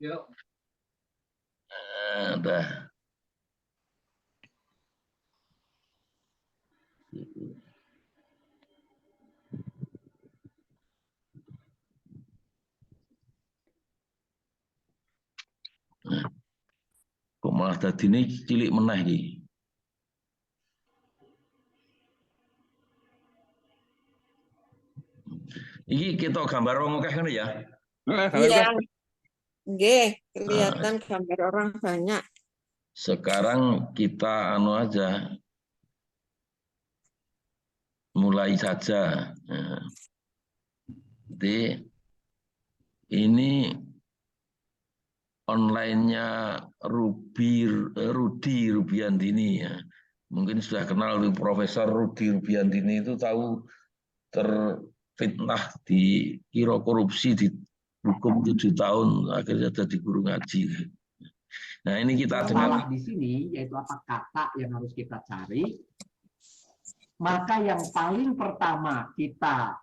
Dah. Kok malah tadi ini cilik meneh iki. Iki kita gambar wong akeh ngono ya. Iya, nggih, kelihatan gambar orang banyak. Sekarang kita anu aja, mulai saja. Jadi ini online-nya Rudi Rubiandini ya. Mungkin sudah kenal Profesor Rudi Rubiandini, itu tahu terfitnah di kira korupsi, di hukum 7 tahun, akhirnya jadi guru ngaji. Nah ini kita dengar di sini, yaitu apa kata yang harus kita cari. Maka yang paling pertama kita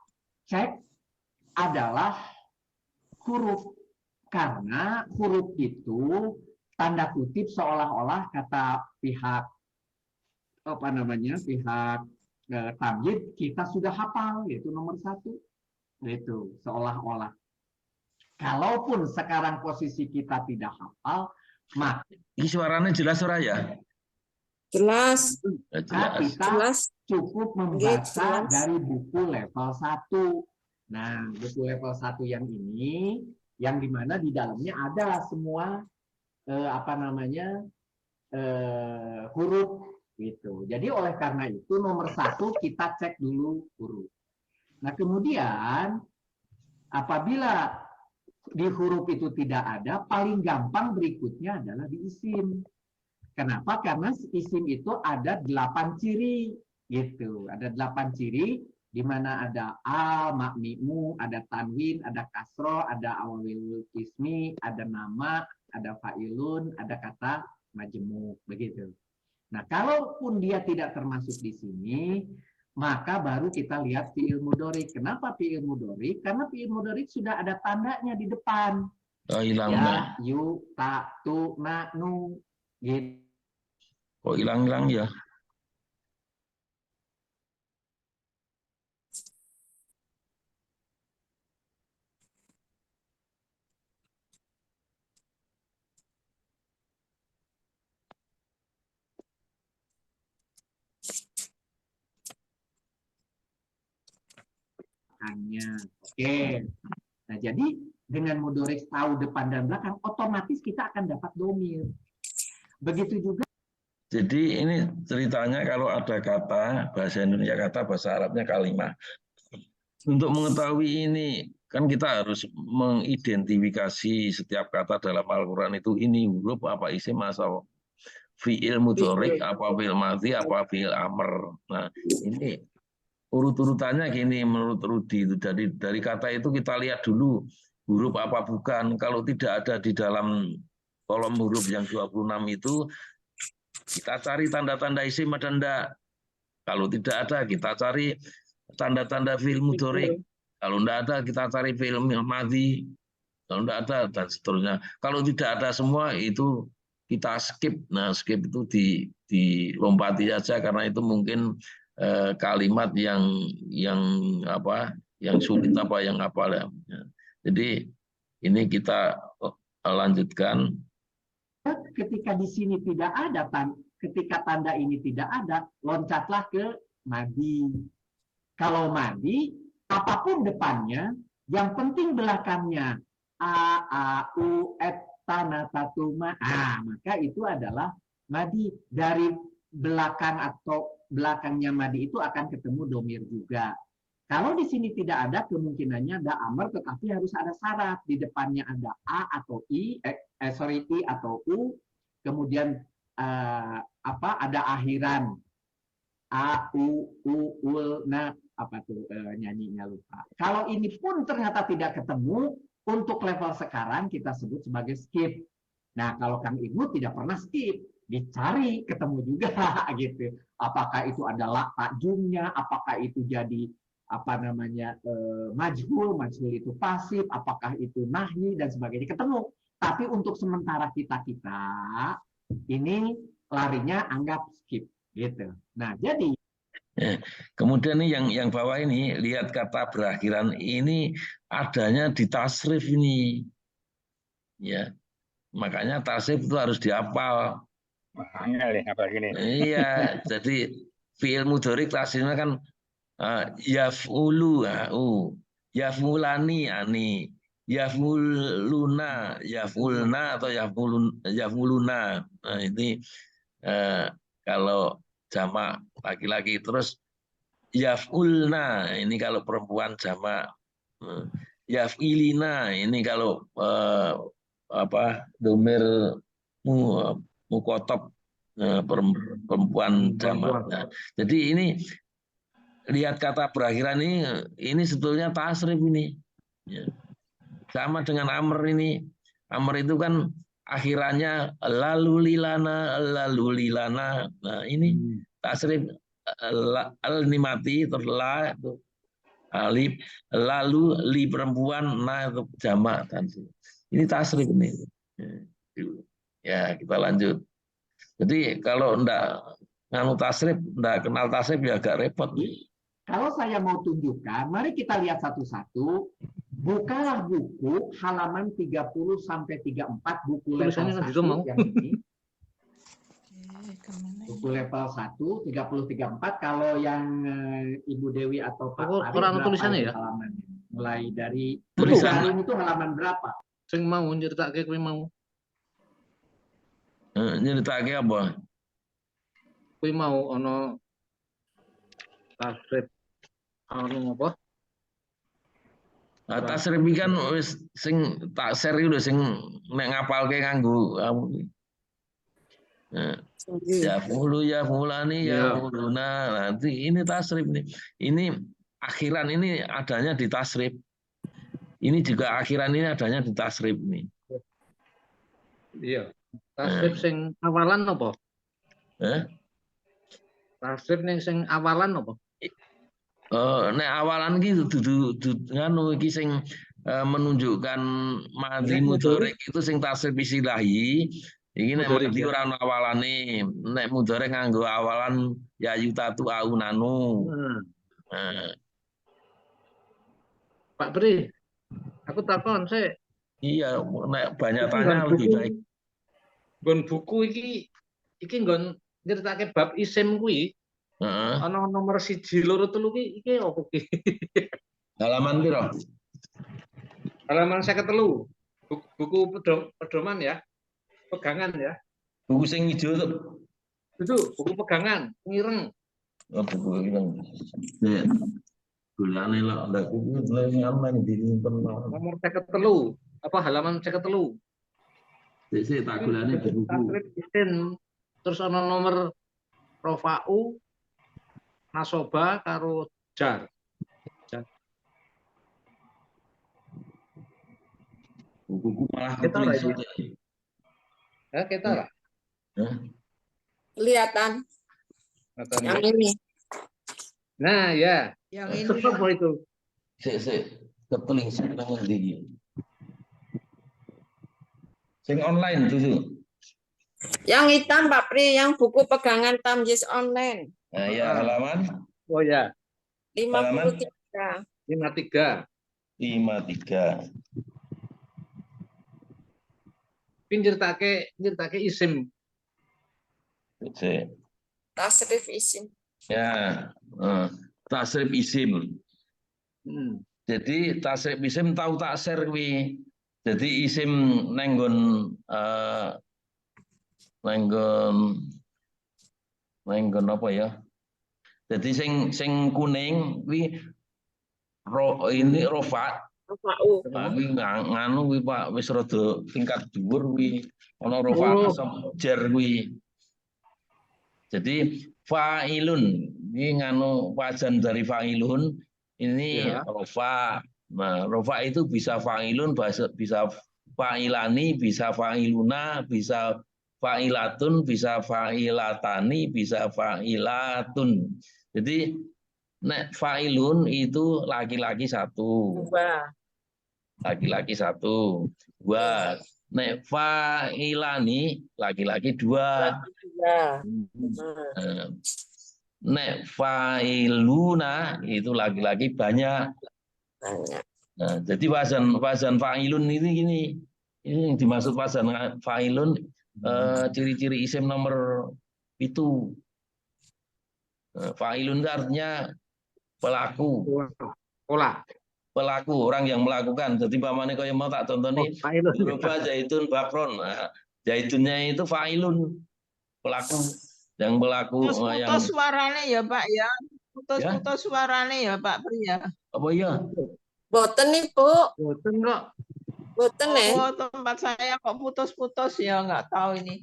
cek adalah huruf. Karena huruf itu tanda kutip seolah-olah kata pihak pihak tamjid kita sudah hafal, yaitu nomor 1, yaitu seolah-olah. Kalaupun sekarang posisi kita tidak hafal, maka ini suaranya jelas ora ya? Jelas. Kita cukup membaca dari buku level 1. Nah, buku level 1 yang ini, yang dimana di dalamnya ada semua huruf gitu. Jadi oleh karena itu nomor 1 kita cek dulu huruf. Nah kemudian apabila di huruf itu tidak ada, paling gampang berikutnya adalah di isim. Kenapa? Karena isim itu ada 8 ciri gitu. Ada 8 ciri di mana ada al, makmimu, ada tanwin, ada kasroh, ada awalil ismi, ada nama, ada fa'ilun, ada kata majemuk, begitu. Nah, kalaupun dia tidak termasuk di sini, maka baru kita lihat fi'il mudhari. Kenapa fi'il mudhari? Karena fi'il mudhari sudah ada tandanya di depan. Oh, hilang. Ya, yu, ta, tu, na, nu. Gitu. Kok hilang-hilang ya? Oke. Nah, jadi dengan mudhari tahu depan dan belakang, otomatis kita akan dapat domir. Begitu juga. Jadi ini ceritanya kalau ada kata bahasa Indonesia, kata bahasa Arabnya kalimah. Untuk mengetahui ini kan kita harus mengidentifikasi setiap kata dalam Al-Quran itu, ini huruf apa isim atau fi'il mudhari, apa fi'il madhi, apa fi'il amr. Nah ini urut-urutannya gini menurut Rudi itu, dari kata itu kita lihat dulu huruf apa bukan. Kalau tidak ada di dalam kolom huruf yang 26 itu, kita cari tanda-tanda isim ada enggak. Kalau tidak ada, kita cari tanda-tanda fi'il mudhari. Kalau enggak ada, kita cari fi'il madhi. Kalau enggak ada, dan seterusnya. Kalau tidak ada semua, itu kita skip. Nah, skip itu dilompati aja, karena itu mungkin kalimat yang sulit yang apa ya. Jadi ini kita lanjutkan. Ketika di sini tidak ada, ketika tanda ini tidak ada, loncatlah ke madi. Kalau madi, apapun depannya, yang penting belakangnya a, u, et, tana, tatuma, maka itu adalah madi. Dari belakang atau belakangnya madi itu akan ketemu domir juga. Kalau di sini tidak ada, kemungkinannya ada amr, tetapi harus ada syarat. Di depannya ada a atau i, i atau u, kemudian ada akhiran a, u, ul, na, nyanyinya lupa. Kalau ini pun ternyata tidak ketemu, untuk level sekarang kita sebut sebagai skip. Nah, kalau Kang Ibnu tidak pernah skip, dicari ketemu juga gitu. Apakah itu adalah takjumnya, apakah itu jadi majhul itu pasif, apakah itu nahyi dan sebagainya, ketemu. Tapi untuk sementara kita ini larinya anggap skip gitu. Nah, jadi Kemudian nih yang bawah ini lihat kata berakhiran ini adanya di tasrif ini, ya. Makanya tasrif itu harus dihafal. Makanya deh apa gini. Iya, jadi fiil mudhari tasrifnya kan yaf'ulu, yaf'ulani, ani, yaf'uluna, yaf'ulna atau yaf'uluna. Nah, ini kalau jamak laki-laki, terus yaf'ulna ini kalau perempuan jamak, yaf'ilina ini kalau domir mukotob perempuan jamak. Nah, jadi ini lihat kata berakhiran ini sebetulnya tasrif ini. Ya. Sama dengan amr ini. Amr itu kan akhirannya lalu lilana. Nah, ini tasrif al ini mati, terus la itu alif, lalu li perempuan, na itu jamak. Ini tasrif ini. Ya, kita lanjut. Jadi kalau enggak nganu tasrif, enggak kenal tasrif ya agak repot. kalau saya mau tunjukkan, mari kita lihat satu-satu. Bukalah buku halaman 30 sampai 34 buku level 1 yang ini. Buku level 1 30 34. Kalau yang Ibu Dewi atau Pak Ari orang tulisannya ya? Halamannya? Mulai dari Tulisan itu halaman berapa? Sing mau nyeritake kowe mau. Nyeritake apa? Kowe mau ana tasrif anu apa? Tasrif iki kan wis sing tak share iki lho sing nek ngapalke nganggo ya fulu ya fulani ya fuluna. Nanti ini tasrif nih. Ini akhiran ini adanya di tasrif. Ini juga akhiran ini adanya di tasrif nih. Iya. Tasrif sing awalan apa? Tasrif ning sing awalan apa? Nek awalan iki dudu nganu iki sing menunjukkan madhi mudhari itu sing tasrif isilahi. Iki nek madhi ora ana awalane. Nek mudhari nganggo awalan ya yutatu aunanu. Pak Pri, aku takon sik. Iya, nek banyak tanya lebih baik. Nggon buku iki nggon nyeritake bab isim kuwi. Ana nomor 1, 2, 3 iki opo ki? Halaman piro? Halaman 53. Buku pedoman ya. Pegangan ya. Buku sing ijo tuh. Itu buku pegangan, ngireng. Oh, buku ireng. Nek gulane lho ndak kuwi aman disimpen. Nomor 53. Apa halaman 53? Sik tak gulane buku. Tasrif isim. Terus ana nomor rofa'u nasoba karo jar. Buku malah Kita lah ketulis. Ya, kita lah. Kelihatan. Yang ini. Nah, ya. Yang Itu apa itu? Sik ketulis nang ndi. Sing online tuh. Yang hitam Pak Pri, yang buku pegangan Tamyiz online. Nah, ya halaman Oh ya, 53. 53. 53. Nyeritake isim. Sik. Tasrif isim. Ya, tasrif isim. Jadi tasrif isim tahu taksir kuwi. Jadi isim nenggon apa ya? Jadi sing kuning kuwi ini rofa. Rofa'u. Kuwi nganu kuwi Pak wis rada tingkat dhuwur kuwi. Ana rofa asam jar kuwi. Jadi fa'ilun ini nganu wajan dari fa'ilun ini rofa. Nah, rofa itu bisa fa'ilun, bisa fa'ilani, bisa fa'iluna, bisa fa'ilatun, bisa fa'ilatani, bisa fa'ilatun. Jadi nek fa'ilun itu laki-laki 1. Dua. Laki-laki 1. 2. Nek fa'ilani laki-laki 2. Ya. Nek fa'iluna itu laki-laki banyak. Banyak. Nah, jadi wazan fa'ilun ini gini. Ini yang dimaksud wazan fa'ilun ciri-ciri isim nomor itu. Fa'ilun itu artinya pelaku. Pelaku, orang yang melakukan. Jadi pamannya kalau mau tak contoh nih, berupa zaitun bakron. Nah, zaitunnya itu fa'ilun, pelaku. Yang pelaku yang Putus suarane ya Pak ya. Putus suarane ya Pak Pri ya. apa ya? Boten nih Bu, Boten kok. boten nih. Oh, tempat saya kok putus-putus ya, nggak tahu ini.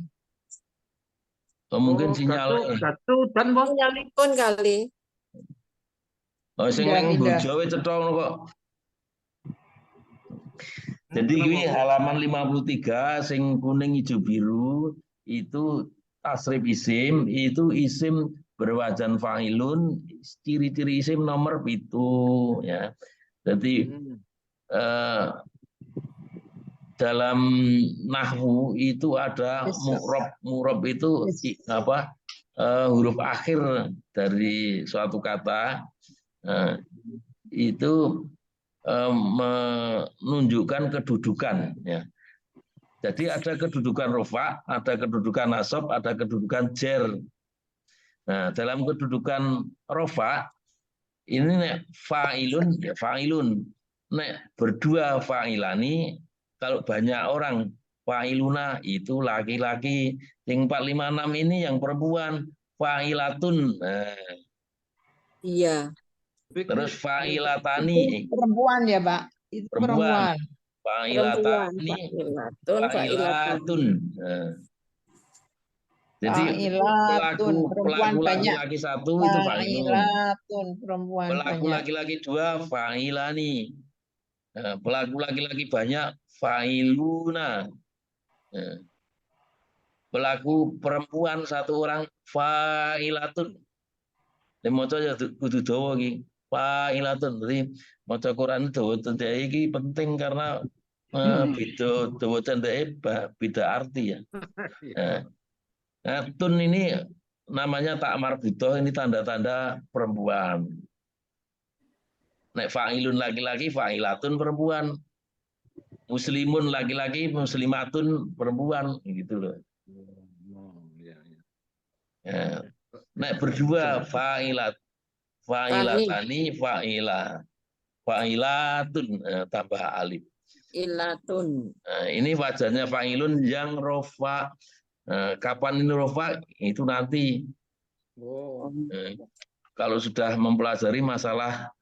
Mungkin sinyal. Satu dan bos. Sinyalipun kali. Oh, sing Pindah, ning pindah. bojo wis cetha ngono kok. Jadi ini halaman 53 sing kuning hijau biru itu tasrif isim, itu isim berwazan fa'ilun, ciri-ciri isim nomor 7 ya. Jadi dalam nahwu itu ada mu'rab. Mu'rab itu apa? Huruf akhir dari suatu kata itu menunjukkan kedudukan ya. Jadi ada kedudukan rofa, ada kedudukan nasab, ada kedudukan jer. Nah, dalam kedudukan rofa ini nek fa'ilun ya fa'ilun. Nek berdua fa'ilani, kalau banyak orang fa'iluna itu laki-laki. Yang 456 ini yang perempuan fa'ilatun. Nah, Iya. terus fa'ilatani Perempuan ya Pak. Itu perempuan. Fa'ilatani, fa'ilatun. Nah. Jadi Fa'ilatun, perempuan pelaku banyak. laki-laki 1 itu fa'ilun. Fa'ilatun, perempuan Pelaku banyak. laki-laki 2 fa'ilani. Nah, pelaku laki-laki banyak fa'iluna. Nah, pelaku perempuan 1 orang fa'ilatun. Nek maca ya kudu dawa iki. Fa'ilatun. Jadi maca Quran dawa cendheke iki penting karena beda dawa cendheke beda arti ya. Nah, tun ini namanya tak marbutoh, ini tanda-tanda perempuan. Nek fa'ilun laki-laki, fa'ilatun perempuan. Muslimun laki-laki, muslimatun perempuan gitu loh. Ya. Nek berdua fa'ilatani, fa'ilatun tambah alif. Ilatun. Nah, ini wajahnya fa'ilun yang rofa. Kapan ini rofa? Itu nanti. Kalau sudah mempelajari masalah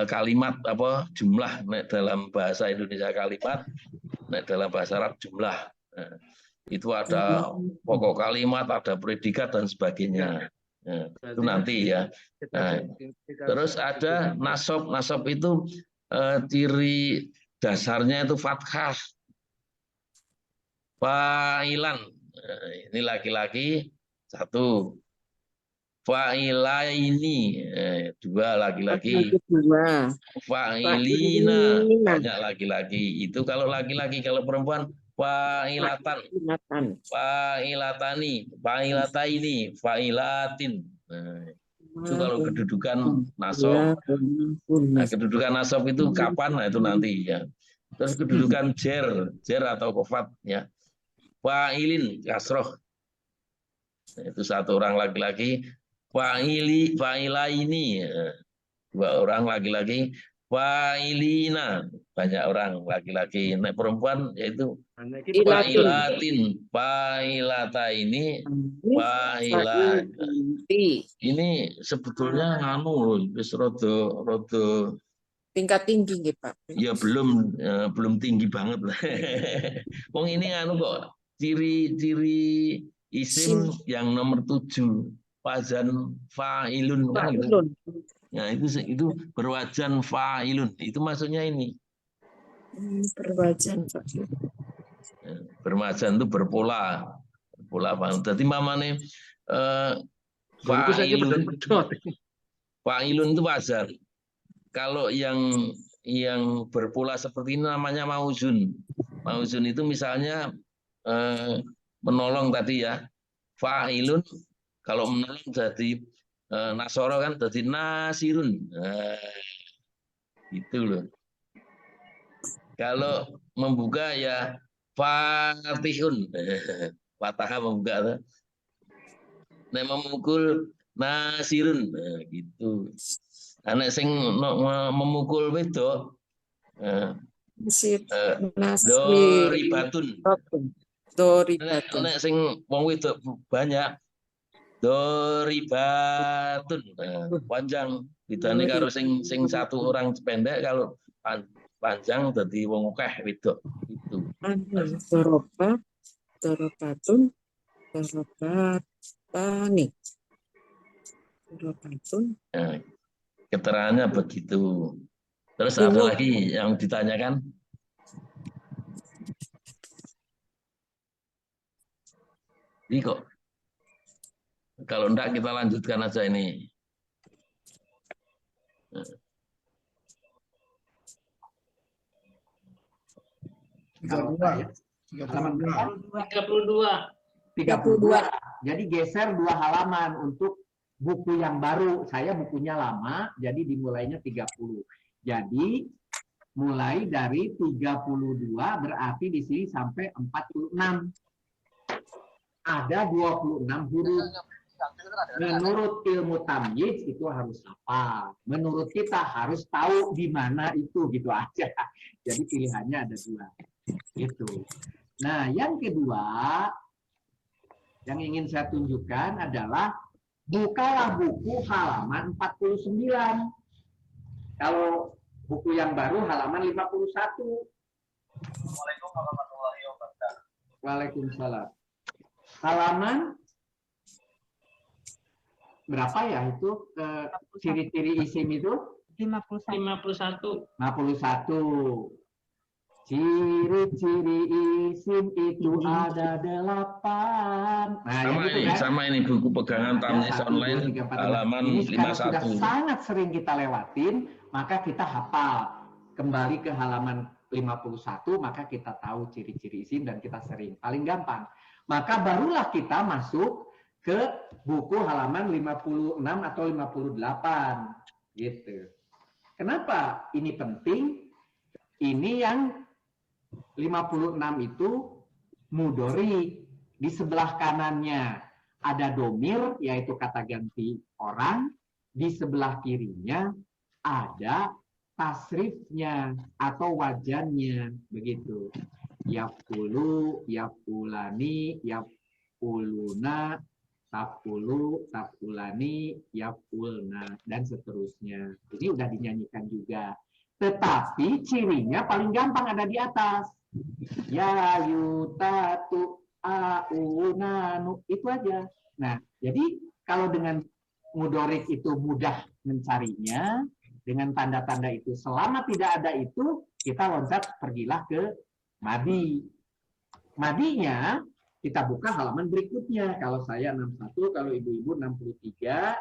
kalimat apa jumlah dalam bahasa Indonesia kalimat, dalam bahasa Arab jumlah. Itu ada pokok kalimat, ada predikat dan sebagainya. Itu nanti ya. Terus ada nasab. Nasab itu ciri dasarnya itu fathah. Fa'ilan. Ini laki-laki 1. Fa'ilaini 2 laki-laki. Fa'ilina banyak laki-laki. Itu kalau laki-laki, kalau perempuan fa'ilatan. Fa'ilatani, fa'ilataini, fa'ilatin. Nah, itu kalau kedudukan nasab. Nah, kedudukan nasab itu kapan? Nah, itu nanti ya. Terus kedudukan jer atau kofat ya. Fa'ilin kasroh. Itu 1 orang laki-laki. Fa'ilaini 2 orang laki-laki. Fa'ilina banyak orang laki-laki. Nah, perempuan yaitu fa'ilatin, fa'ilataini, fa'ilat. Ini sebetulnya wis rada Tingkat tinggi nggih, Pak. ya belum tinggi banget lah. Wong ini kok ciri-ciri isim yang nomor 7 wazan fa'ilun kan gitu. Nah, itu berwazan fa'ilun. Itu maksudnya ini. Berwazan, Pak. Berwazan itu berpola. Pola apa? Jadi mamane fa'ilun itu wazan. Kalau yang berpola seperti ini namanya mauzun. Mauzun itu misalnya menolong tadi ya. Fa'ilun kalau menolong jadi nasoro kan jadi nasirun. Itu loh. Kalau membuka ya fatihun. Fatah membuka. Nek memukul nasirun. Gitu. Anak sing memukul wedok Nasir. doribatun. Doribatun. Nek sing wong wedok banyak doribatun. Panjang bedane karo sing satu orang pendek, kalau panjang dadi wong akeh wedok itu. Dorobat, dorobatun, dorobatani. Dorobatun. Nah, keterangannya begitu. Terus ada lagi yang ditanyakan? Ini kok. Kalau enggak kita lanjutkan aja ini. Kalau saya, halaman berapa? 32. 32. Jadi geser 2 halaman untuk buku yang baru. Saya bukunya lama, jadi dimulainya 30. Jadi mulai dari 32 berarti di sini sampai 46. Ada 26 huruf. Menurut ilmu tamyiz itu harus apa? Menurut kita harus tahu di mana itu, gitu aja. Jadi pilihannya ada 2. Gitu. Nah, yang kedua yang ingin saya tunjukkan adalah bukalah buku halaman 49. Kalau buku yang baru halaman 51. Assalamualaikum warahmatullahi wabarakatuh. Waalaikumsalam. Halaman berapa ya itu ciri-ciri isim itu? 51. 51. Ciri-ciri isim itu ada 8. Nah, Sama ini buku pegangan tamyiz online halaman ini sekarang sudah 51. sangat sering kita lewatin, maka kita hafal. Kembali ke halaman 51, maka kita tahu ciri-ciri isim dan kita sering. Paling gampang. Maka barulah kita masuk ke buku halaman 56 atau 58. Gitu. Kenapa ini penting? Ini yang 56 itu mudhari. Di sebelah kanannya ada domir, yaitu kata ganti orang. Di sebelah kirinya ada tasrifnya atau wajannya. Begitu. Yafulu, yafulani, yafuluna, tafulu, tafulani, yafulna, dan seterusnya. Ini udah dinyanyikan juga. Tetapi cirinya paling gampang ada di atas. Ya, yutatu, aunanu, itu aja. Nah, jadi kalau dengan mudhorik itu mudah mencarinya, dengan tanda-tanda itu selama tidak ada itu, kita loncat pergilah ke madi. Madinya kita buka halaman berikutnya. Kalau saya 61, kalau ibu-ibu 63.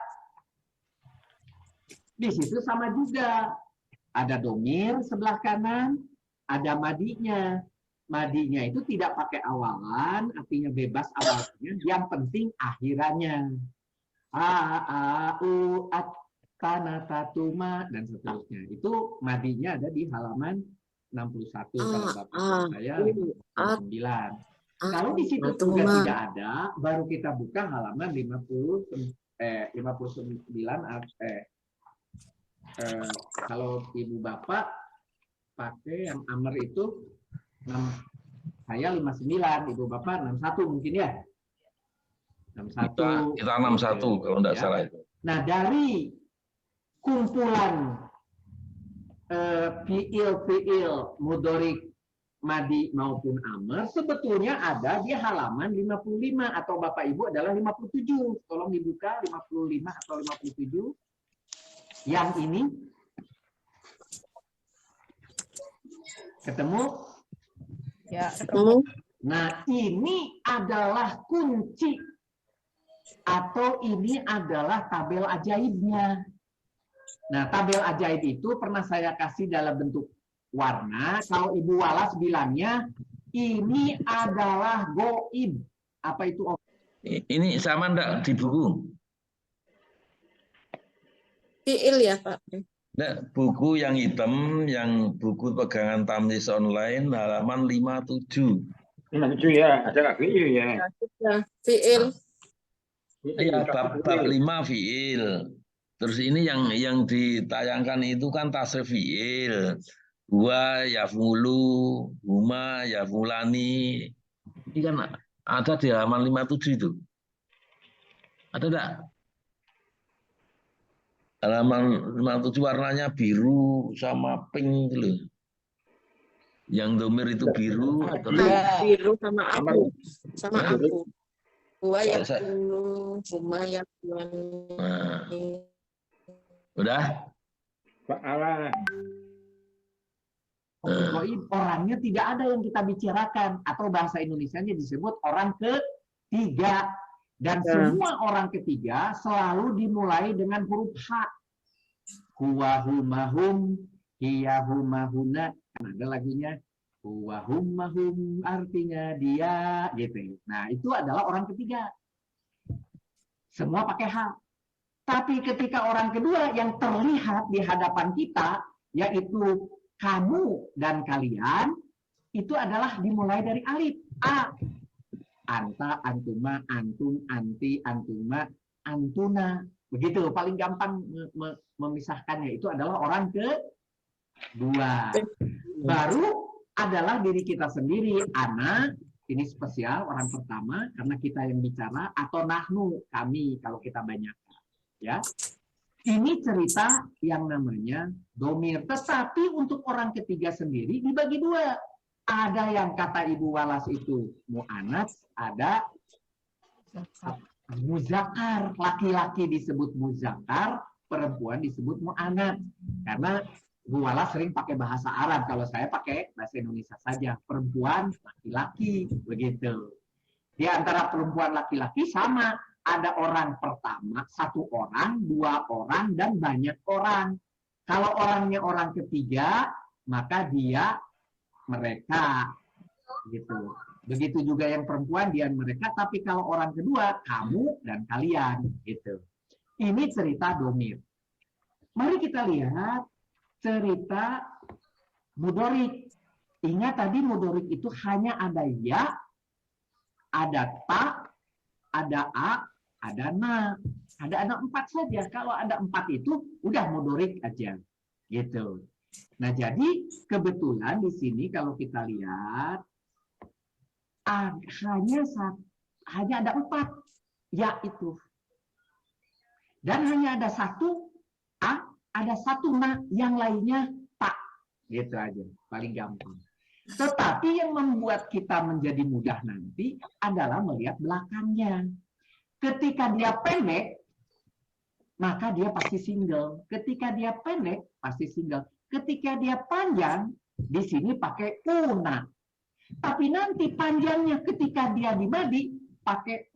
Di situ sama juga. Ada domir sebelah kanan, ada madinya. Madinya itu tidak pakai awalan, artinya bebas awalnya. Yang penting akhirannya. A-a-u, at-tanatatuma, dan seterusnya. Itu madinya ada di halaman 61. Kalau Bapak saya 59. Kalau di situ juga tidak ada, baru kita buka halaman 59. Kalau ibu bapak pakai yang Amr itu saya 59, ibu bapak 61 mungkin ya. 61. Kita 61 kalau tidak salah itu. Nah, dari kumpulan fiil mudhorik madi maupun amr sebetulnya ada di halaman 55 atau Bapak Ibu adalah 57. Tolong dibuka 55 atau 57. Yang ini ketemu? Ya, ketemu. Nah, ini adalah kunci atau ini adalah tabel ajaibnya. Nah, tabel ajaib itu pernah saya kasih dalam bentuk warna. Kalau Ibu Walas bilangnya Ini adalah goib. Apa itu? Ini sama enggak di buku? Fiil ya Pak Pri. Nah, buku yang hitam, yang buku pegangan Tamyiz online halaman 57. 57 ya, ada nggak fiil ya? Ya, sudah. Fiil. Iya, bab 5 fiil. Terus ini yang ditayangkan itu kan tasrif fiil. Huwa yafulu, huma yafulani. Ini kan ada di halaman 57 itu. Ada enggak? Halaman 57 warnanya biru sama pink gitu loh. Yang domir itu biru, terus Biru sama abu. Sama abu. Huwa Saya- yaqulu, huma yaqulani. nah, udah? Fa'ala. Goib, orangnya tidak ada yang kita bicarakan, atau bahasa Indonesianya disebut orang ketiga. Dan semua orang ketiga selalu dimulai dengan huruf H. Huwa huma hum, hiya huma huna. Kan ada lagunya. Huwa huma hum, artinya dia, gitu. Nah, itu adalah orang ketiga. Semua pakai H. Tapi ketika orang kedua yang terlihat di hadapan kita, yaitu kamu dan kalian, itu adalah dimulai dari alif. A. Anta, antuma, antum, anti, antuma, antuna. Begitu, paling gampang memisahkannya. Itu adalah orang kedua. Baru adalah diri kita sendiri. Ana, ini spesial, orang pertama, karena kita yang bicara, atau nahnu, kami, kalau kita banyak. Ya, ini cerita yang namanya domir. Tetapi untuk orang ketiga sendiri dibagi dua. Ada yang kata Ibu Walas itu mu'anats, ada muzakar. Laki-laki disebut muzakar, perempuan disebut mu'anats. Karena Bu Walas sering pakai bahasa Arab, kalau saya pakai bahasa Indonesia saja. Perempuan, laki-laki, begitu. Di antara perempuan laki-laki sama. Ada orang pertama, satu orang, dua orang, dan banyak orang. Kalau orangnya orang ketiga, maka dia, mereka. Gitu. Begitu juga yang perempuan, dia, mereka. Tapi kalau orang kedua, kamu dan kalian. Gitu. Ini cerita domir. Mari kita lihat cerita mudorik. Ingat tadi mudorik itu hanya ada ya, ada ta, ada a, ada na. Ada 4 saja. Kalau ada 4 itu udah mudorik aja. Gitu. Nah, jadi kebetulan di sini kalau kita lihat hanya ada 4 ya itu. Dan hanya ada 1 a, ada 1 na, yang lainnya tak. Gitu aja, paling gampang. Tetapi yang membuat kita menjadi mudah nanti adalah melihat belakangnya. Ketika dia pendek, maka dia pasti single. Ketika dia pendek, pasti single. Ketika dia panjang, di sini pakai una. Tapi nanti panjangnya ketika dia di madi, pakai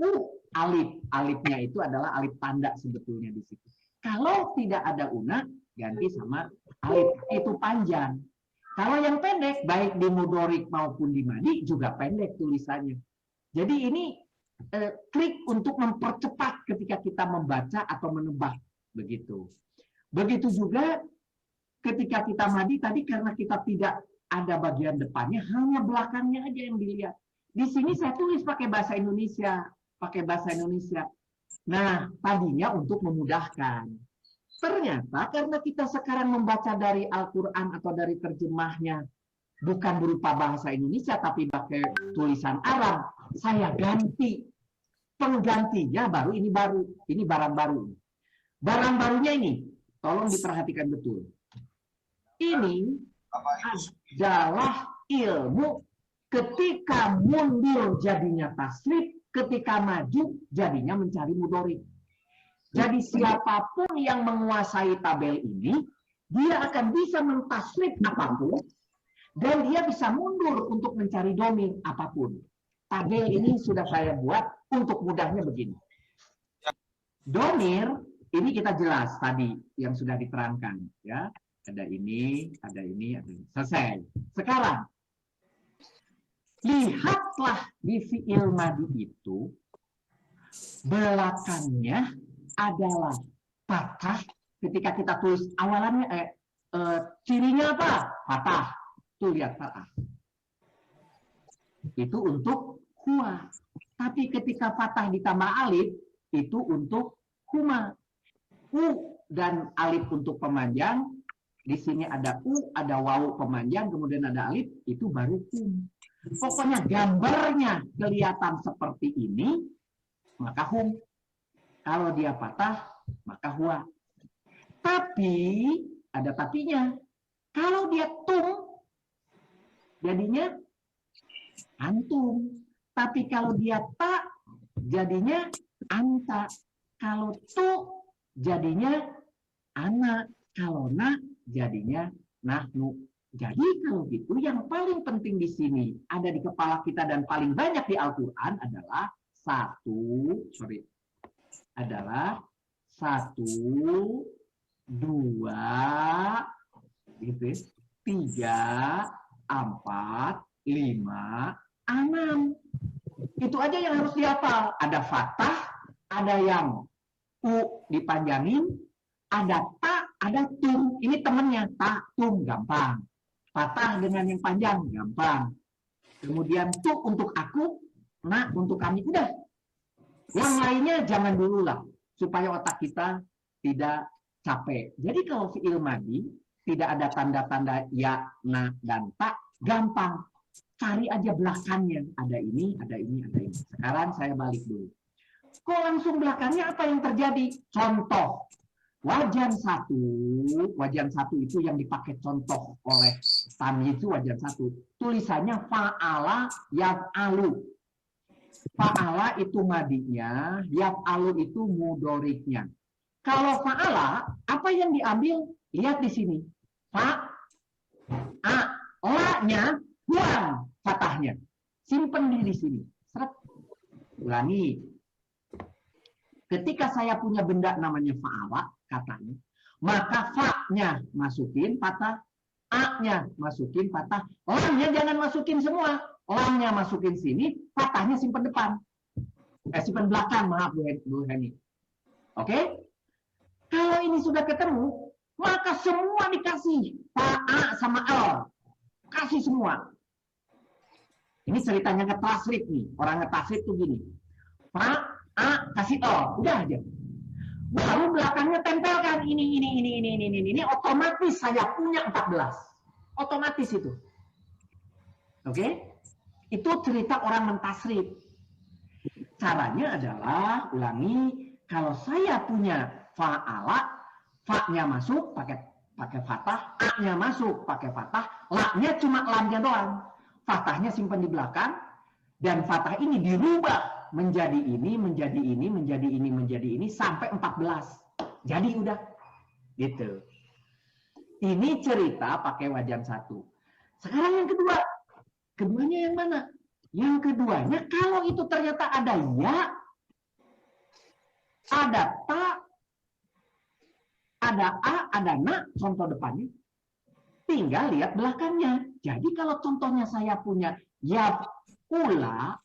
alif. Alifnya itu adalah alif tanda sebetulnya di situ. Kalau tidak ada una, ganti sama alif. Itu panjang. Kalau yang pendek, baik di mudorik maupun di madi, juga pendek tulisannya. Jadi ini trik untuk mempercepat ketika kita membaca atau menebak. Begitu. Begitu juga ketika kita madi tadi, karena kita tidak ada bagian depannya, hanya belakangnya aja yang dilihat. Di sini saya tulis pakai bahasa Indonesia. Pakai bahasa Indonesia. Nah, tadinya untuk memudahkan. Ternyata karena kita sekarang membaca dari Al-Quran atau dari terjemahnya bukan berupa bahasa Indonesia tapi pakai tulisan Arab, saya ganti. Penggantinya baru, ini barang baru. Barang barunya ini, tolong diperhatikan betul. Ini adalah ilmu ketika mundur jadinya tasrif, ketika maju jadinya mencari mudorik. Jadi siapapun yang menguasai tabel ini, dia akan bisa mentasrif apapun, dan dia bisa mundur untuk mencari domir apapun. Tabel ini sudah saya buat untuk mudahnya begini. Domir, ini kita jelas tadi yang sudah diterangkan. Ya, ada ini, ada ini, ada ini. Selesai. Sekarang, Lihatlah di fi'il madi itu belakangnya adalah fathah. Ketika kita tulis awalannya cirinya apa? Fathah. Tuh lihat fathah. Itu untuk huwa. Tapi ketika fathah ditambah alif itu untuk huma. U dan alif untuk pemanjang. Di sini ada u, ada wawu pemanjang, kemudian ada alif, itu baru hum. Pokoknya gambarnya kelihatan seperti ini, maka hum. Kalau dia patah, maka huwa. Tapi, ada tapinya. Kalau dia tum, jadinya antum. Tapi kalau dia tak, jadinya anta. Kalau tu, jadinya anak. Kalau na, jadinya nahnu. Jadi kalau gitu yang paling penting di sini ada di kepala kita dan paling banyak di Al-Qur'an adalah satu, dua, gitu ya, 3, 4, 5, 6. Itu aja yang harus dihafal. Ada fathah, ada yang u dipanjangin, ada ta, ada tum. Ini temennya, ta, tum, gampang. Fathah dengan yang panjang, gampang. Kemudian tu untuk aku, na untuk kami, udah. Yang lainnya jangan dulu lah, supaya otak kita tidak capek. Jadi kalau fi'il madi tidak ada tanda-tanda ya, na, dan ta, gampang. Cari aja belakangnya. Ada ini, ada ini, ada ini. Sekarang saya balik dulu. Kok langsung belakangnya apa yang terjadi? Contoh. Wajan satu itu yang dipakai contoh oleh Tami itu wajan satu. Tulisannya fa'ala yaf'alu. Fa'ala itu madinya, yaf'alu itu mudoriknya. Kalau fa'ala, apa yang diambil? Lihat di sini. La-nya buang fathahnya. Simpen di sini. Seret. Ulangi. Ketika saya punya benda namanya fa'ala, katanya, maka fa-nya masukin patah, a-nya masukin patah, lam-nya jangan masukin semua, lam-nya masukin sini, patahnya simpan depan, simpan belakang, maaf Bu Heni. Oke? Kalau ini sudah ketemu, maka semua dikasih fa-a sama al, kasih semua. Ini ceritanya ngetasrif nih, orang ngetasrif tuh gini, fa-a kasih al, udah aja. Baru belakangnya tempelkan ini otomatis saya punya 14. Otomatis itu. Oke? Itu cerita orang mentasrif. Caranya adalah ulangi, kalau saya punya fa'ala, fa-nya masuk pakai fathah, a-nya masuk pakai fathah, la-nya cuma lamnya doang. Fathahnya simpan di belakang dan fathah ini dirubah menjadi ini, menjadi ini, menjadi ini, menjadi ini, sampai 14. Jadi udah. Gitu. Ini cerita pakai wajan satu. Sekarang yang kedua. Keduanya yang mana? Yang keduanya, kalau itu ternyata ada ya, ada ta, ada a, ada na, contoh depannya. Tinggal lihat belakangnya. Jadi kalau contohnya saya punya ya pula,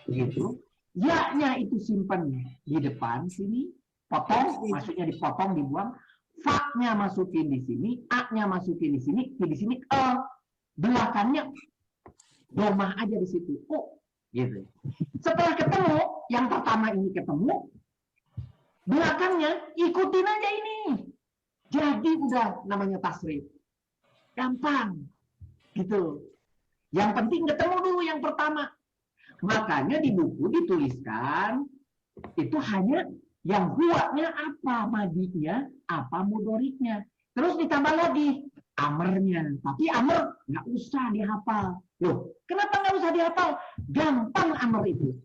gitu, ya-nya itu simpan di depan sini, potong, maksudnya dipotong, dibuang. Fa-nya masukin di sini, a-nya masukin di sini, belakangnya domah aja di situ. Oh, gitu. Setelah ketemu, yang pertama ini ketemu, belakangnya ikutin aja ini. Jadi udah namanya tasrif. Gampang. Gitu. Yang penting ketemu dulu yang pertama. Makanya di buku dituliskan itu hanya yang huwanya apa, madinya, apa mudoriknya. Terus ditambah lagi amernya. Tapi amer nggak usah dihafal. Loh, kenapa nggak usah dihafal? Gampang amer itu.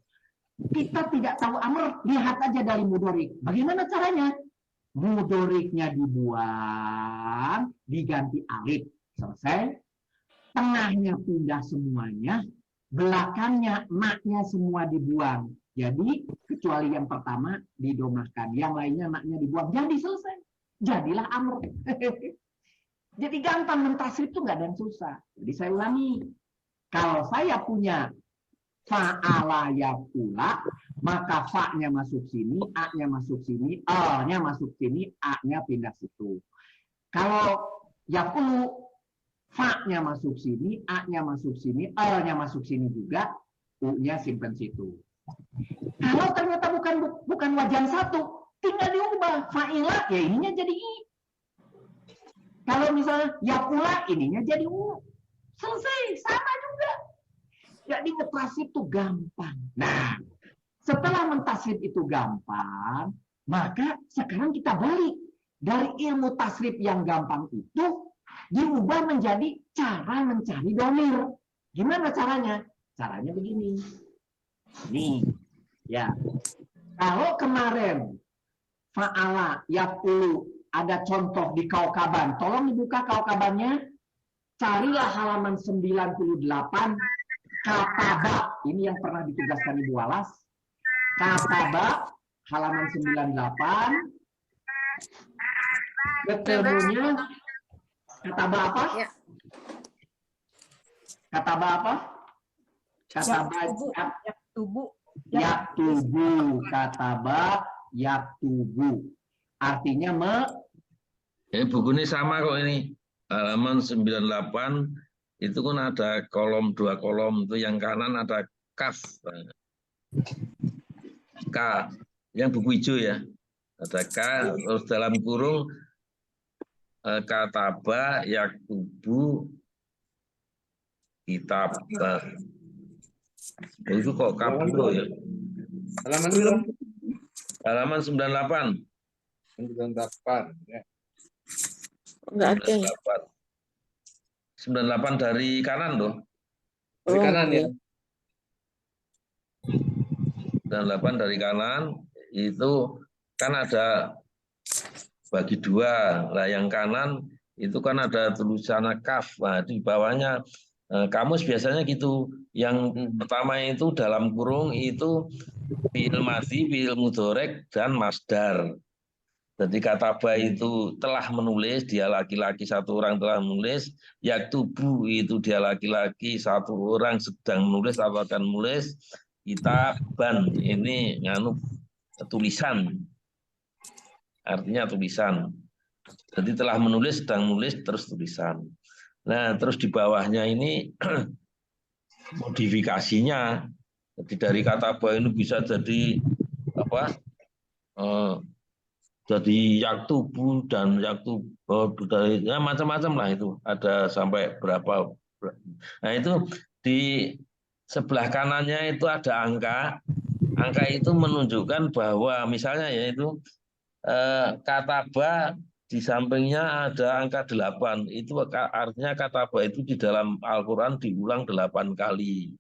Kita tidak tahu amer, lihat aja dari mudorik. Bagaimana caranya? Mudoriknya dibuang, diganti alif. Selesai. Tengahnya pindah semuanya. Belakangnya, maknya semua dibuang. Jadi, kecuali yang pertama didomahkan. Yang lainnya maknya dibuang. Jadi selesai. Jadilah amr. Jadi gampang mentasrif itu nggak ada yang susah. Jadi saya ulangi. Kalau saya punya fa'ala yaf'ula, maka fa-nya masuk sini, a-nya masuk sini, l-nya masuk sini, a-nya pindah situ. Kalau yaf'ulu, fa-nya masuk sini, a-nya masuk sini, l-nya masuk sini juga, u-nya simpen situ. Kalau ternyata bukan wajan satu, tinggal diubah. Fa'ila, ya ininya jadi i. Kalau misalnya yaf'ula, ininya jadi u. Selesai, sama juga. Jadi mentasrif itu gampang. Nah, setelah mentasrif itu gampang, maka sekarang kita balik. Dari ilmu tasrif yang gampang itu, diubah menjadi cara mencari domir. Gimana caranya? Caranya begini. Nih, ya. Kalau kemarin fa'ala, yaf'ulu, ada contoh di kaukaban. Tolong dibuka kaukabannya. Carilah halaman 98, kataba. Ini yang pernah ditugaskan Ibu Walas. Kataba, halaman 98. Ketemunya kataba apa? Ya. Kataba apa? Kataba yaktubu. Kataba yaktubu. Artinya Ini buku ini sama kok ini. Halaman 98 itu kan ada kolom, 2 kolom. Itu yang kanan ada kaf. K. Yang buku hijau ya. Ada K, terus dalam kurung kataba yaktubu kitabah. Itu kok kabur ya. Halaman belum? Halaman 98. 98. Ya. Enggak ada. 98 dari kanan loh. Dari kanan ya. 98 dari kanan itu kan ada bagi 2. Nah, yang kanan itu kan ada tulisan kaf. Nah, di bawahnya kamus biasanya gitu. Yang pertama itu dalam kurung itu fi'il madhi, fi'il mudhorek dan masdar. Jadi kataba itu telah menulis, dia laki-laki, 1 orang telah menulis. Yaktubu itu dia laki-laki, 1 orang sedang menulis atau akan menulis. Kitaban ini nganu tulisan. Artinya tulisan. Jadi telah menulis, sedang menulis, terus tulisan. Nah, terus di bawahnya ini modifikasinya. Jadi dari kataba ini bisa jadi apa? Jadi yaktubu dan yaktubu dari ya macam-macam lah itu. Ada sampai berapa. Nah, itu di sebelah kanannya itu ada angka. Angka itu menunjukkan bahwa misalnya yaitu kataba di sampingnya ada angka 8. Itu artinya kataba itu di dalam Al-Quran diulang 8 kali.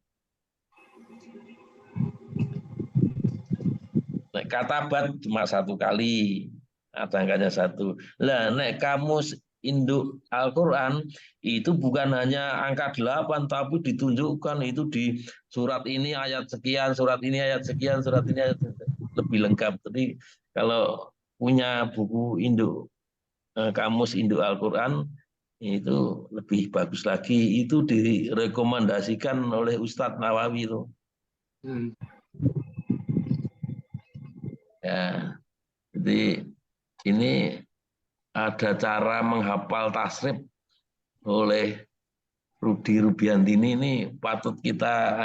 Nek katabat cuma 1 kali, ada angkanya 1. Lah nek kamus induk Al-Quran itu bukan hanya angka 8, tapi ditunjukkan itu di surat ini ayat sekian, surat ini ayat sekian, surat ini ayat sekian. Lebih lengkap. Jadi kalau punya buku induk kamus induk Al-Quran itu lebih bagus lagi. Itu direkomendasikan oleh Ustadz Nawawi itu. Ya, jadi ini ada cara menghafal tasrif oleh Rudi Rubiantini, ini patut kita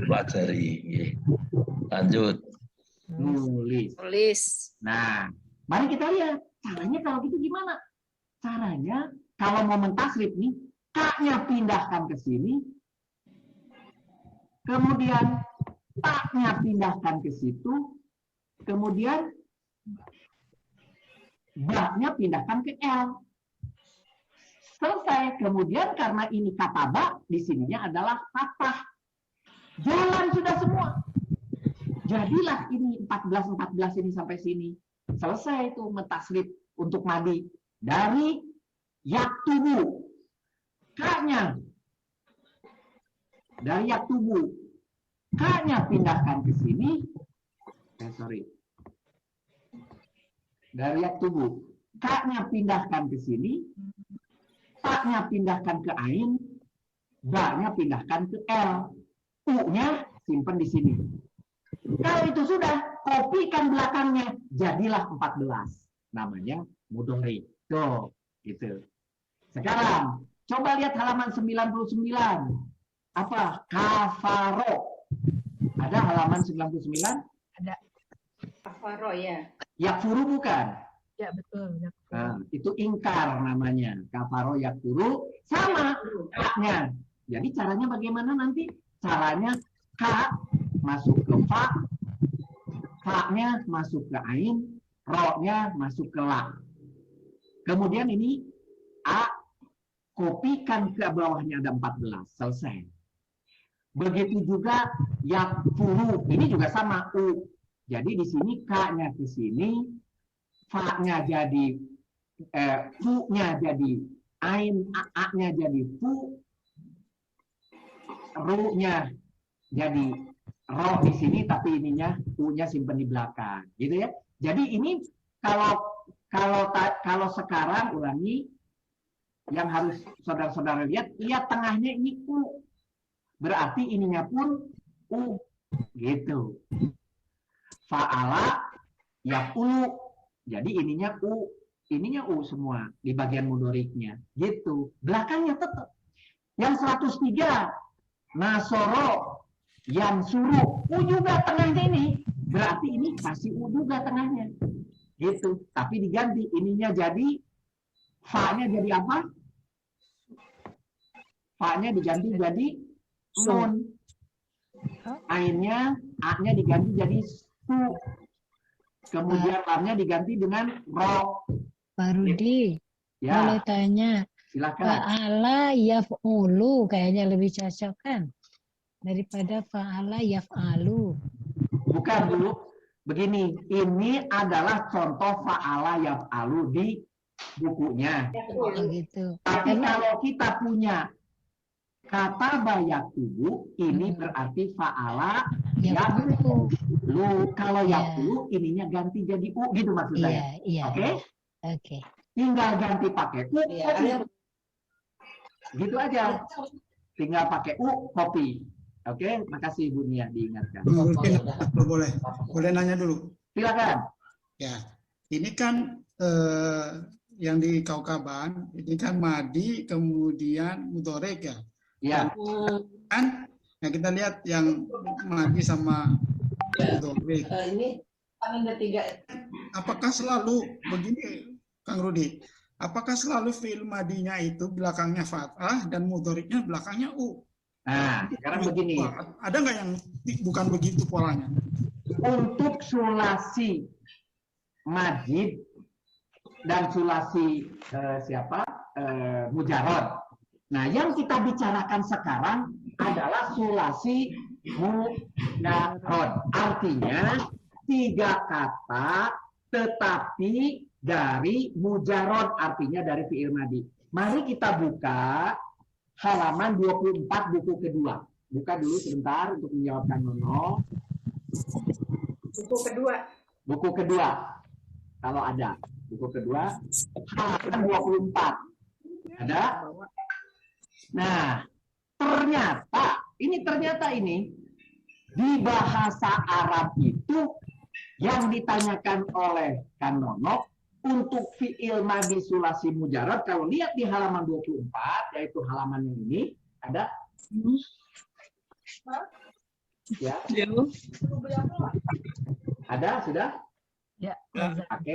pelajari. Lanjut. Nulis. Nah, mari kita lihat caranya kalau gitu gimana? Caranya kalau mau mentasrif nih, K-nya pindahkan ke sini, kemudian tak-nya pindahkan ke situ, kemudian ba-nya pindahkan ke L. Selesai. Kemudian karena ini kata ba, di sininya adalah fathah. Jalan sudah semua. Jadilah ini 14 ini sampai sini. Selesai itu mentasrif untuk madi. Dari yaktubu. K-nya. Dari yaktubu. K-nya pindahkan ke sini. Dari yaktubu. K-nya pindahkan ke sini. Tak-nya pindahkan ke ain. ba-nya pindahkan ke L, u-nya simpan di sini. Kalau itu sudah, kopikan belakangnya, jadilah 14. Namanya mudhari. Tuh, gitu. Sekarang, coba lihat halaman 99. Apa? Kafaro. Ada halaman 99? Kafaro ya. Yakfuru bukan? Ya betul. Ya, betul. Nah, itu ingkar namanya. Kafaro yakfuru sama haknya. Jadi caranya bagaimana nanti? Caranya ka masuk ke fa-nya masuk ke ain, ro-nya masuk ke la. Kemudian ini a, kopikan ke bawahnya ada 14, selesai. Begitu juga yakfuru, ini juga sama u. Jadi di sini k-nya ke sini, fa-nya jadi fu-nya jadi ain, a-nya jadi fu, ru-nya jadi ro di sini, tapi ininya u-nya simpan di belakang, gitu ya. Jadi ini kalau sekarang ulangi, yang harus saudara-saudara lihat tengahnya ini u, berarti ininya pun u, gitu. Fa'ala yaqulu, jadi ininya u semua di bagian mudhari'nya, gitu. Belakangnya tetap. Yang 103 nasoro yang suruh u juga tengahnya ini, berarti ini pasti u juga tengahnya, gitu. Tapi diganti, ininya jadi fa-nya jadi apa? Fa-nya diganti jadi nun, ainnya, a-nya diganti jadi su, kemudian lam-nya diganti dengan ro. Pak Rudi, Ya, boleh tanya, silakan. fa'ala yaf'ulu kayaknya lebih cocok kan daripada fa'ala yaf'alu. Bukan dulu. Begini, ini adalah contoh fa'ala yaf'alu di bukunya. Oh, gitu. Tapi Karena kalau kita punya kata bayakulu, ini berarti fa'ala yaf'ulu. lu. Kalau Iya. yakulu, ininya ganti jadi u, gitu maksud Iya, saya. iya. Oke? Oke. Tinggal ganti pakai u, kopi. Gitu aja. Tinggal pakai u, kopi. Oke, makasih Bu Nia diingatkan. Mungkin kalau boleh nanya dulu. Silakan. Ya, ini kan yang di Kaukaban, ini kan madi kemudian mudhari ya. Ya. Kan? Nah kita lihat yang madi sama mudhari. Ini paling ketiga. Apakah selalu begini, Kang Rudi? Apakah selalu fi'il madinya itu belakangnya fathah dan mudhari'nya belakangnya u? Nah, sekarang begini. Ada nggak yang bukan begitu polanya? Untuk sulasi majid dan sulasi mujarrad. Nah, yang kita bicarakan sekarang adalah sulasi mujarrad. Artinya 3 kata tetapi dari mujarrad, artinya dari fi'il madi. Mari kita buka halaman 24 buku kedua. Buka dulu sebentar untuk menjawabkan Nono. Buku kedua. Buku kedua. Kalau ada. Buku kedua. Halaman 24. Ada? Nah, ternyata ini di bahasa Arab itu yang ditanyakan oleh Kang Nono untuk fi'il madi sulasi mujarrad, kalau lihat di halaman 24, yaitu halaman yang ini, ada? Ya. Ada, sudah? Ya. Oke.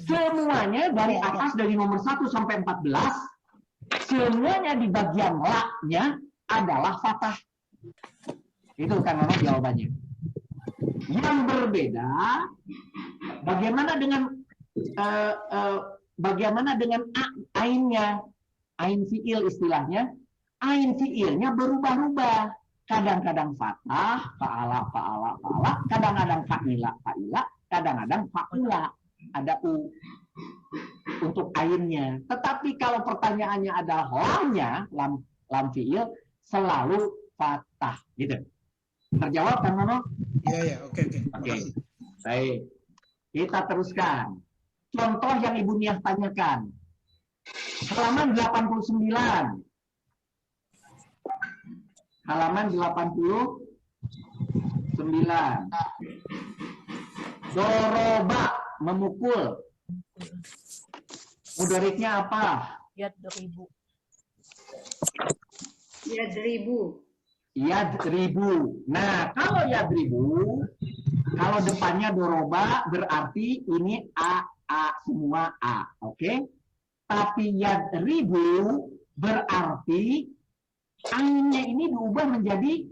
Semuanya dari atas, dari nomor 1 sampai 14, semuanya di bagian la-nya adalah fathah. Itu kan Nono jawabannya. Yang berbeda, bagaimana dengan ainnya, ain fi'il istilahnya, ain fi'ilnya berubah-ubah. Kadang-kadang fathah, fa'ala, kadang-kadang fa'ila, kadang-kadang fa'ula, ada u untuk ainnya. Tetapi kalau pertanyaannya adalah lamnya, lam fi'il, selalu fathah, gitu. Terjawab kan Nono? Iya, oke. Oke. Baik. Kita teruskan. Contoh yang Ibu Niah tanyakan. Halaman 89. Halaman 89. Doroba, memukul. Mudoriknya apa? Yadribu. Yadribu. Nah, kalau yadribu, kalau depannya doroba berarti ini A semua A, oke? Tapi yadribu berarti ainnya ini diubah menjadi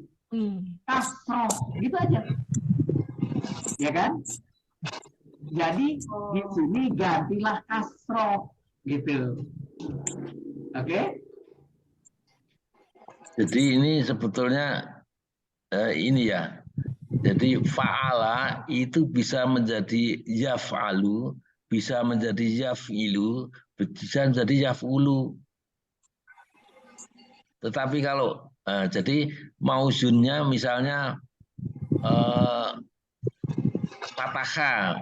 kasroh, gitu aja, ya kan? Jadi di sini gantilah kasroh, gitu, oke? Jadi ini sebetulnya ini ya. Jadi fa'ala itu bisa menjadi yaf'alu, bisa menjadi yaf'ilu, bisa menjadi yaf'ulu. Tetapi kalau jadi mauzunnya misalnya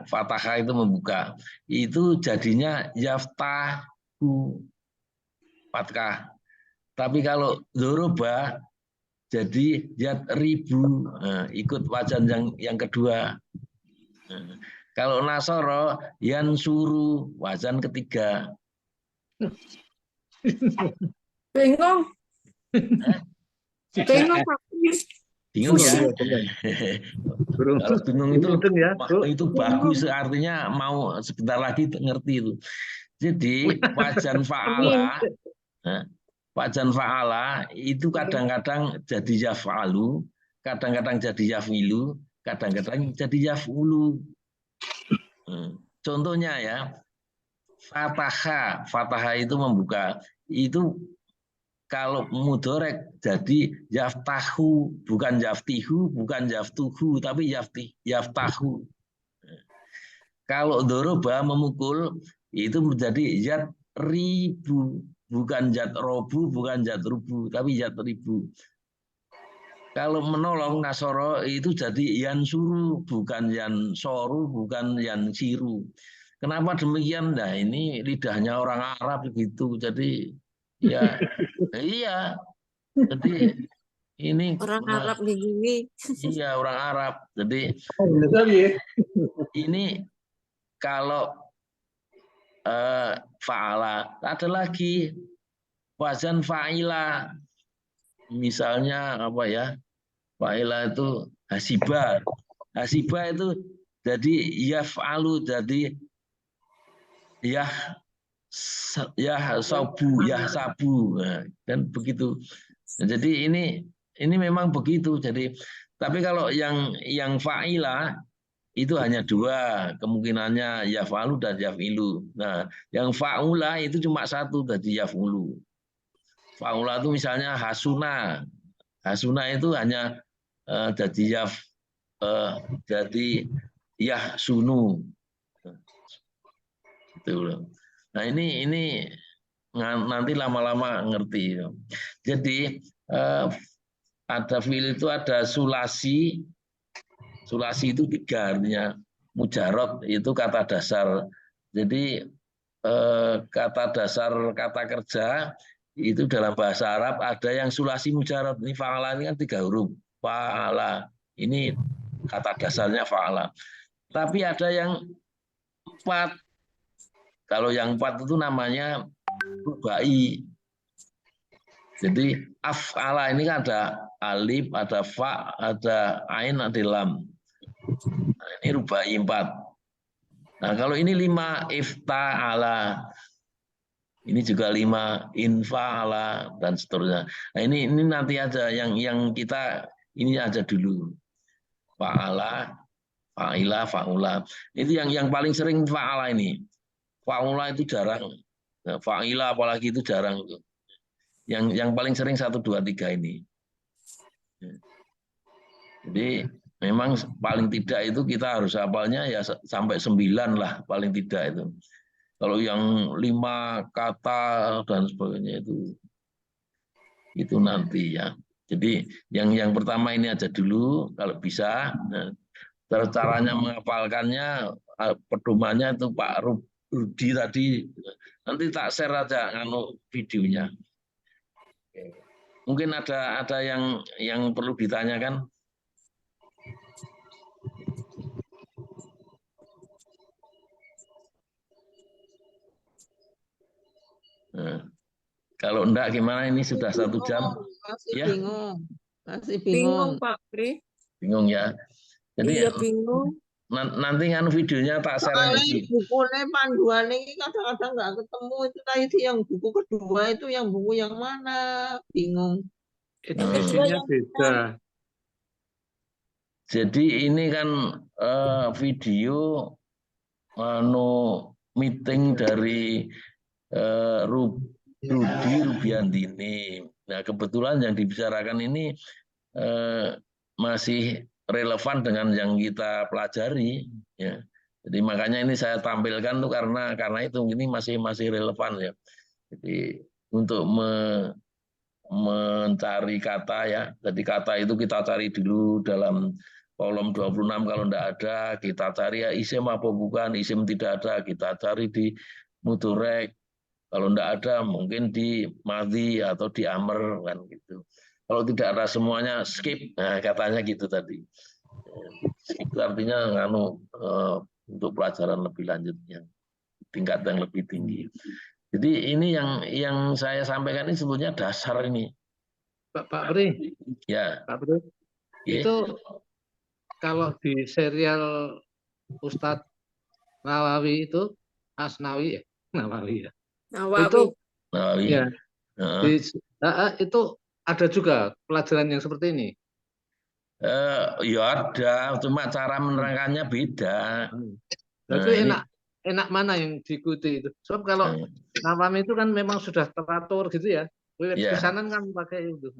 Fataha itu membuka, itu jadinya yaftahu, fatkah. Tapi kalau doroba jadi yadribu, ikut wajan yang kedua. Kalau nasoro yansuru, wajan ketiga. Bingung. Bingung, Pak. Bingung ya? Kalau bingung itu bagus, artinya mau sebentar lagi ngerti itu. Jadi wajan fa'ala itu kadang-kadang jadi yaf'alu, kadang-kadang jadi yaf'ilu, kadang-kadang jadi yaf'ulu. Contohnya ya, Fataha itu membuka. Itu kalau mudorek jadi yaftahu, bukan yaftihu, bukan yaftuhu, tapi yaftahu. Kalau doroba memukul itu menjadi yadribu, bukan yadrobu, bukan yadrubu, tapi yadribu. Kalau menolong nasoro itu jadi yansuru, bukan yansoru, bukan yansiru. Kenapa demikian? Nah, ini lidahnya orang Arab begitu. Jadi ya iya. Jadi ini Orang Arab begini. Iya, orang Arab. Jadi ini kalau fa'ala, ada lagi wazan fa'ila. Misalnya apa ya? Fa'ila itu hasiba. Hasiba itu jadi yaf'alu, jadi sabu. Nah, kan begitu. Jadi ini memang begitu. Jadi tapi kalau yang fa'ila itu hanya dua kemungkinannya, yaf'alu dan yaf'ilu. Nah, yang fa'ula itu cuma satu, jadi yaf'ulu. Fa'ula itu misalnya hasuna. Hasuna itu hanya jadi jadi yahsunu. Gitu loh. Nah, ini nanti lama-lama ngerti. Jadi ada fiil itu ada sulasi. Sulasi itu tiga, artinya mujarot itu kata dasar. Jadi kata dasar kata kerja itu dalam bahasa Arab ada yang sulasi mujarot. Ini fa'ala ini kan 3 huruf. Fa'ala ini kata dasarnya fa'ala. Tapi ada yang 4. Kalau yang 4 itu namanya rubai. Jadi af'ala ini kan ada alif, ada fa, ada ain, ada lam. Nah, ini rubai 4. Nah, kalau ini 5 ifta'ala. Ini juga 5 infa'ala dan seterusnya. Nah, ini nanti aja yang kita ini aja dulu. Fa'ala, fa'ila, fa'ula. Itu yang paling sering fa'ala ini. Fa'ula itu jarang. Nah, fa'ila apalagi itu jarang. Yang paling sering 1, 2, 3 ini. Jadi memang paling tidak itu kita harus hafalnya ya sampai 9 lah paling tidak itu. Kalau yang 5 kata dan sebagainya itu nanti ya. Jadi yang pertama ini aja dulu kalau bisa. Nah, caranya menghafalkannya, pedomannya itu Pak Rudi tadi. Nanti tak share aja videonya. Mungkin ada yang perlu ditanyakan. Nah, kalau enggak gimana, ini sudah 1 jam. Masih Ya. bingung. Masih Bingung, bingung. Pak Pri. Bingung ya. Jadi Iya, bingung. nanti kan videonya tak share Soalnya lagi. bukunya panduan ini kadang-kadang nggak ketemu. Itu tadi yang buku kedua itu yang buku yang mana? Bingung. Edisinya beda. Jadi ini kan video meeting dari Rudi Rubiandini. Nah, kebetulan yang dibicarakan ini masih relevan dengan yang kita pelajari, ya. Jadi makanya ini saya tampilkan tuh karena itu ini masih relevan ya. Jadi untuk mencari kata ya. Jadi kata itu kita cari dulu dalam kolom 26, kalau enggak ada kita cari ya isim apa bukan, isim tidak ada kita cari di mudorek. Kalau enggak ada mungkin di madhi atau di amr kan gitu. Kalau tidak ada semuanya skip, nah katanya gitu tadi. Skip artinya untuk pelajaran lebih lanjut yang tingkat yang lebih tinggi. Jadi ini yang saya sampaikan ini sebetulnya dasar ini. Pak Pri, Ya. Pak Pri, itu kalau di serial Ustadz Nawawi itu, Asnawi ya, Nawawi ya. Nawawi. Itu Nawawi. ya, itu ada juga pelajaran yang seperti ini. Ya ada, cuma cara menerangkannya beda. Tapi enak mana yang diikuti itu? Sebab kalau Nawawi itu kan memang sudah teratur gitu ya. Pesanan kan pakai itu.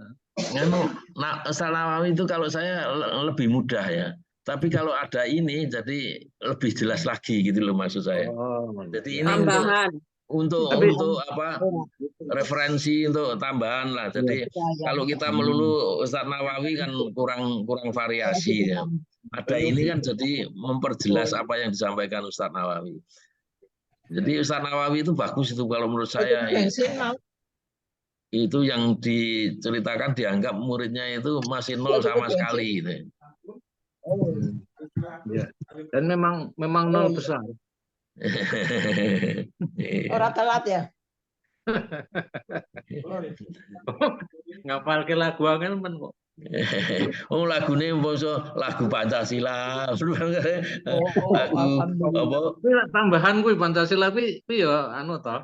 Nah, Ustaz Nawawi itu kalau saya lebih mudah ya. Tapi kalau ada ini jadi lebih jelas lagi gitu loh maksud saya. Jadi ini Tambahan. untuk apa referensi untuk tambahan lah. Jadi kalau kita melulu Ustaz Nawawi kan kurang variasi ya. Ada ini kan jadi memperjelas apa yang disampaikan Ustaz Nawawi. Jadi Ustaz Nawawi itu bagus itu kalau menurut saya. Itu yang diceritakan dianggap muridnya itu masih nol sama sekali gitu. Ya. Dan memang nol besar. Orang telat ya. Ngapal ke lagu angel men kok. Oh lagune lagu Pancasila. Lagu apa? Tambahan kuwi Pancasila kuwi ya anu toh.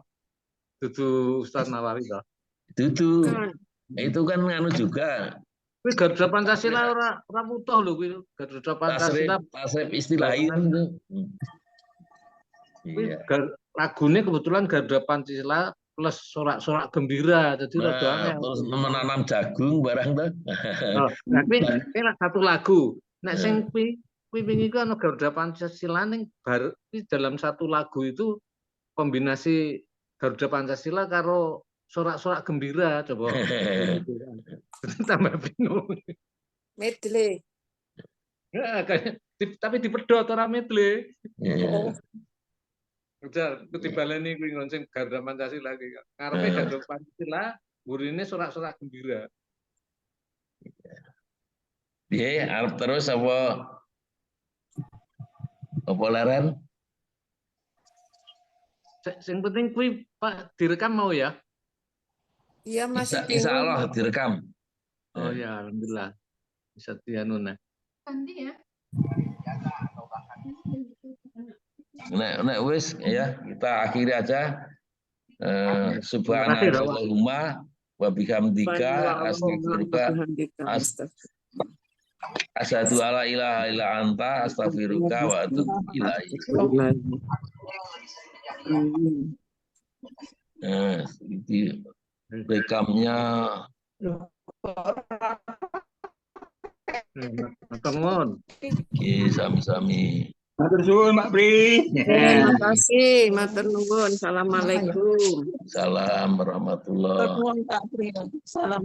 Dudu Ustaz Nawawi toh. Dudu. Itu kan anu juga. Kuwi Garuda Pancasila ora mutuh lho kuwi Garuda Pancasila. Tasrif istilahi itu. Iya. Lagune kebetulan Garuda Pancasila plus sorak-sorak gembira. Jadi terus menanam jagung barang tuh. Nah, kuwi satu lagu. Nek sing kuwi wingi ku ana Garuda Pancasila ning dalam satu lagu itu kombinasi Garuda Pancasila karo sorak-sorak gembira coba. Tambah bingung. Medley. Ya, tapi dipedhot ora medley. Udah ketibaleni kuwi ngonceng Garuda Pancasila iki. Ngarepe Garuda Pancasila, burine sorak-sorak gembira. Piye arep terus apa leren? Sing penting kuwi Pak direkam mau ya? Iya masih Insya Allah direkam. Oh ya, alhamdulillah. Bisa dianuna. Nanti ya. Nek wis ya kita akhiri aja. Subhanallahumma wa bihamdika astaghfiruka asyhadu alla ilaha illa anta astaghfiruka wa atubu ilaik. Itu rekamnya. Matur Oke, sami-sami. Matur suwun Mbak Pri. Terima kasih, matur nuwun. Assalamualaikum. Salam warahmatullahi wabarakatuh. Salam.